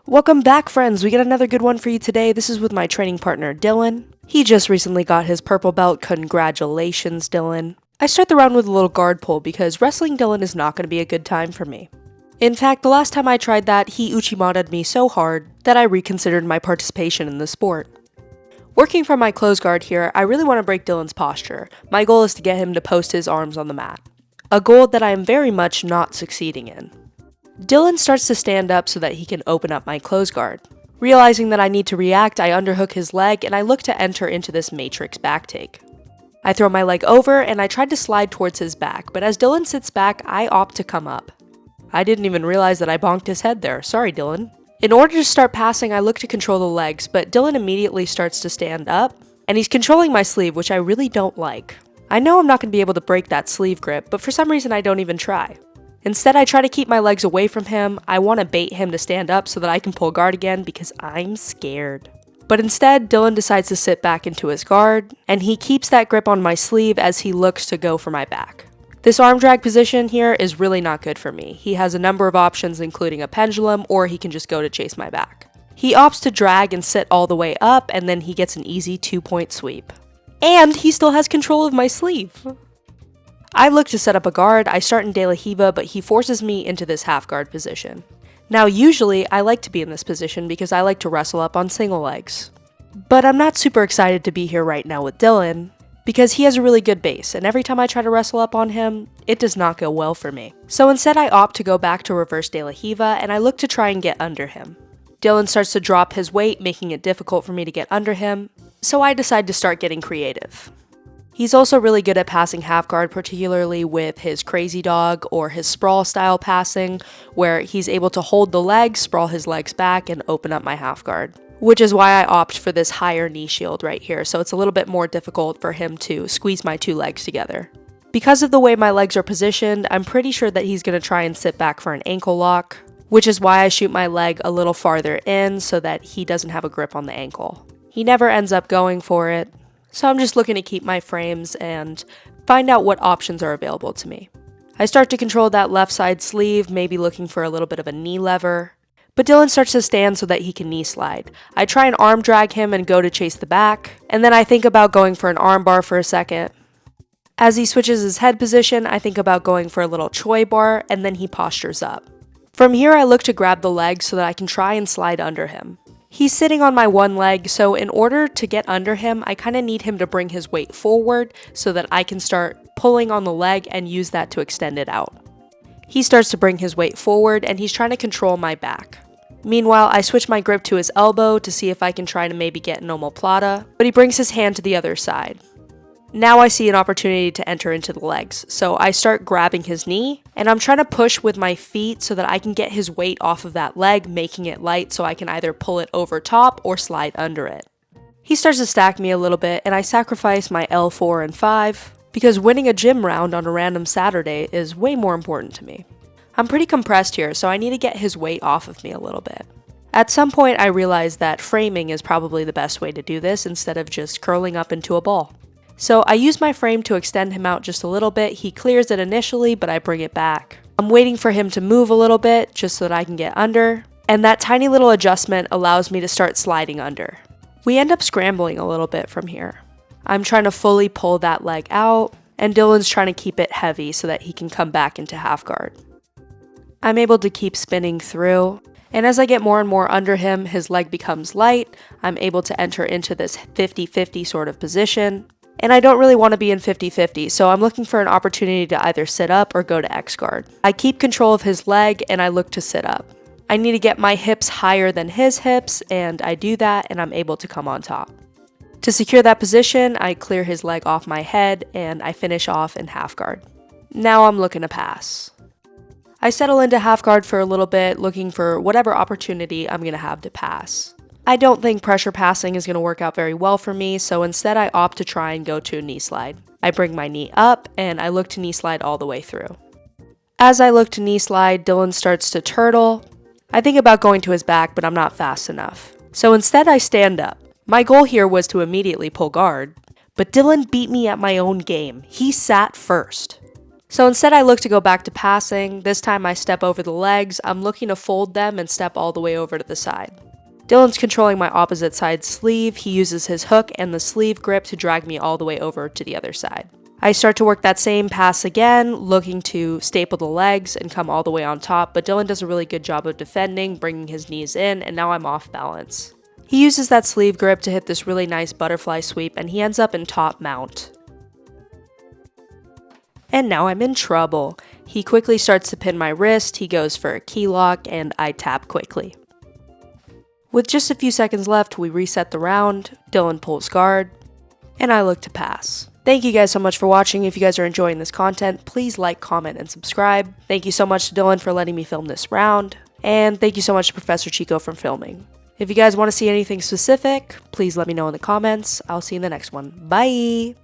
Welcome back, friends. We got another good one for you today. This is with my training partner, Dylan. He just recently got his purple belt. Congratulations, Dylan. I start the round with a little guard pull because wrestling Dylan is not going to be a good time for me. In fact, the last time I tried that, he Uchimata'd me so hard that I reconsidered my participation in the sport. Working from my closed guard here, I really want to break Dylan's posture. My goal is to get him to post his arms on the mat. A goal that I am very much not succeeding in. Dylan starts to stand up so that he can open up my closed guard. Realizing that I need to react, I underhook his leg and I look to enter into this matrix back take. I throw my leg over and I tried to slide towards his back, but as Dylan sits back, I opt to come up. I didn't even realize that I bonked his head there. Sorry, Dylan. In order to start passing, I look to control the legs, but Dylan immediately starts to stand up, and he's controlling my sleeve, which I really don't like. I know I'm not going to be able to break that sleeve grip, but for some reason I don't even try. Instead, I try to keep my legs away from him. I want to bait him to stand up so that I can pull guard again because I'm scared. But instead, Dylan decides to sit back into his guard, and he keeps that grip on my sleeve as he looks to go for my back. This arm drag position here is really not good for me. He has a number of options including a pendulum, or he can just go to chase my back. He opts to drag and sit all the way up, and then he gets an easy 2-point sweep. And he still has control of my sleeve. I look to set up a guard. I start in De La Hiva, but he forces me into this half guard position. Now usually I like to be in this position because I like to wrestle up on single legs. But I'm not super excited to be here right now with Dylan because he has a really good base, and every time I try to wrestle up on him, it does not go well for me. So instead I opt to go back to reverse De La Hiva and I look to try and get under him. Dylan starts to drop his weight, making it difficult for me to get under him, so I decide to start getting creative. He's also really good at passing half guard, particularly with his crazy dog or his sprawl style passing, where he's able to hold the legs, sprawl his legs back, and open up my half guard. Which is why I opt for this higher knee shield right here, so it's a little bit more difficult for him to squeeze my two legs together. Because of the way my legs are positioned, I'm pretty sure that he's going to try and sit back for an ankle lock, which is why I shoot my leg a little farther in so that he doesn't have a grip on the ankle. He never ends up going for it. So I'm just looking to keep my frames and find out what options are available to me. I start to control that left side sleeve, maybe looking for a little bit of a knee lever. But Dylan starts to stand so that he can knee slide. I try and arm drag him and go to chase the back, and then I think about going for an armbar for a second. As he switches his head position, I think about going for a little choi bar, and then he postures up. From here, I look to grab the leg so that I can try and slide under him. He's sitting on my one leg, so in order to get under him, I kind of need him to bring his weight forward so that I can start pulling on the leg and use that to extend it out. He starts to bring his weight forward and he's trying to control my back. Meanwhile, I switch my grip to his elbow to see if I can try to maybe get an omoplata, but he brings his hand to the other side. Now I see an opportunity to enter into the legs, so I start grabbing his knee, and I'm trying to push with my feet so that I can get his weight off of that leg, making it light so I can either pull it over top or slide under it. He starts to stack me a little bit, and I sacrifice my L4 and 5, because winning a gym round on a random Saturday is way more important to me. I'm pretty compressed here, so I need to get his weight off of me a little bit. At some point I realize that framing is probably the best way to do this instead of just curling up into a ball. So I use my frame to extend him out just a little bit. He clears it initially, but I bring it back. I'm waiting for him to move a little bit just so that I can get under, and that tiny little adjustment allows me to start sliding under. We end up scrambling a little bit from here. I'm trying to fully pull that leg out, and Dylan's trying to keep it heavy so that he can come back into half guard. I'm able to keep spinning through, and as I get more and more under him, his leg becomes light. I'm able to enter into this 50-50 sort of position. And I don't really want to be in 50-50, so I'm looking for an opportunity to either sit up or go to X guard. I keep control of his leg and I look to sit up. I need to get my hips higher than his hips, and I do that and I'm able to come on top. To secure that position, I clear his leg off my head and I finish off in half guard. Now I'm looking to pass. I settle into half guard for a little bit, looking for whatever opportunity I'm going to have to pass. I don't think pressure passing is going to work out very well for me, so instead I opt to try and go to a knee slide. I bring my knee up, and I look to knee slide all the way through. As I look to knee slide, Dylan starts to turtle. I think about going to his back, but I'm not fast enough. So instead I stand up. My goal here was to immediately pull guard, but Dylan beat me at my own game. He sat first. So instead I look to go back to passing. This time I step over the legs. I'm looking to fold them and step all the way over to the side. Dylan's controlling my opposite side sleeve. He uses his hook and the sleeve grip to drag me all the way over to the other side. I start to work that same pass again, looking to staple the legs and come all the way on top, but Dylan does a really good job of defending, bringing his knees in, and now I'm off balance. He uses that sleeve grip to hit this really nice butterfly sweep, and he ends up in top mount. And now I'm in trouble. He quickly starts to pin my wrist, he goes for a key lock, and I tap quickly. With just a few seconds left, we reset the round, Dylan pulls guard, and I look to pass. Thank you guys so much for watching. If you guys are enjoying this content, please like, comment, and subscribe. Thank you so much to Dylan for letting me film this round, and thank you so much to Professor Chico for filming. If you guys want to see anything specific, please let me know in the comments. I'll see you in the next one. Bye!